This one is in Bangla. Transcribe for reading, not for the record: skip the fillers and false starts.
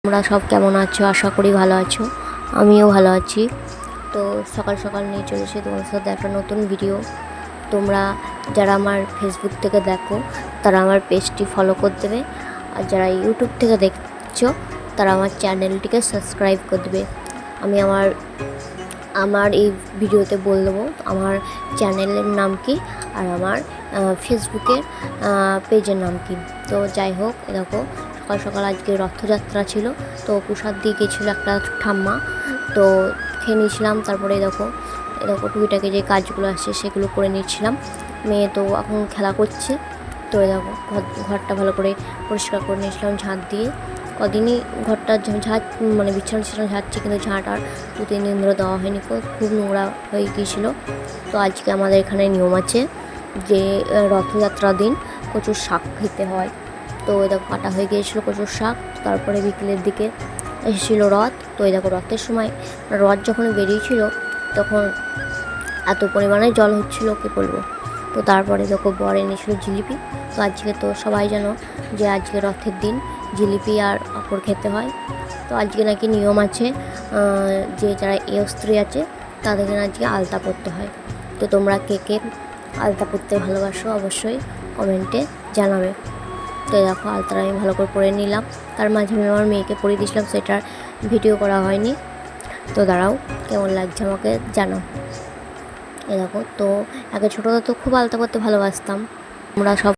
তোমরা সব কেমন আছো? আশা করি ভালো আছো। আমিও ভালো আছি। তো সকাল সকাল নিয়ে চলে এসে তোমার সাথে একটা নতুন ভিডিও। তোমরা যারা আমার ফেসবুক থেকে দেখো তারা আমার পেজটি ফলো করে দেবে, আর যারা ইউটিউব থেকে দেখছো তারা আমার চ্যানেলটিকে সাবস্ক্রাইব করে দেবে। আমি আমার এই ভিডিওতে বলে দেবো আমার চ্যানেলের নাম কি আর আমার ফেসবুকের পেজের নাম কি। তো যাই হোক, দেখো সকাল সকাল আজকে রথযাত্রা ছিল, তো প্রসাদ দিয়ে গেছিলো একটা ঠাম্মা, তো খেয়ে নিয়েছিলাম। তারপরে দেখো টুকিটাকে যে কাজগুলো আসছে সেগুলো করে নিচ্ছিলাম। মেয়ে তো এখন খেলা করছে, তো দেখো ঘরটা ভালো করে পরিষ্কার করে নিয়েছিলাম ঝাঁট দিয়ে। কদিনই ঘরটা ঝাঁট মানে বিছানা ঝাঁটছি, কিন্তু ঝাঁট আর 2-3 দিন ধরে দেওয়া হয়নি, খুব নোংরা হয়ে গিয়েছিলো। তো আজকে আমাদের এখানে নিয়ম আছে যে রথযাত্রার দিন কচুর শাক খেতে হয়। তো ওই দেখো কাটা হয়ে গিয়েছিলো কচুর শাক। তারপরে বিকেলের দিকে এসেছিলো রথ। তো ওই দেখো রথের সময় রথ যখন বেরিয়েছিল তখন এত পরিমাণে জল হচ্ছিলো কী বলবো। তো তারপরে দেখো বর এনেছিলো জিলিপি। তো আজকে তো সবাই জানো যে আজকে রথের দিন জিলিপি আর পাঁপড় খেতে হয়। তো আজকে নাকি নিয়ম আছে যে যারা স্ত্রী আছে তাদেরকে আজকে আলতা পরতে হয়। তো তোমরা কে কে আলতা পরতে ভালোবাসো অবশ্যই কমেন্টে জানাবে। তো দেখো আলতাটা আমি ভালো করে পরে নিলাম। তার মাঝে আমি আমার মেয়েকে পরিয়ে দিয়েছিলাম, সেটার ভিডিও করা হয়নি। তো দাঁড়াও, কেমন লাগছে আমাকে জানাও। দেখো তো আগে ছোটোতে তো খুব আলতা করতে ভালোবাসতাম। আমরা সব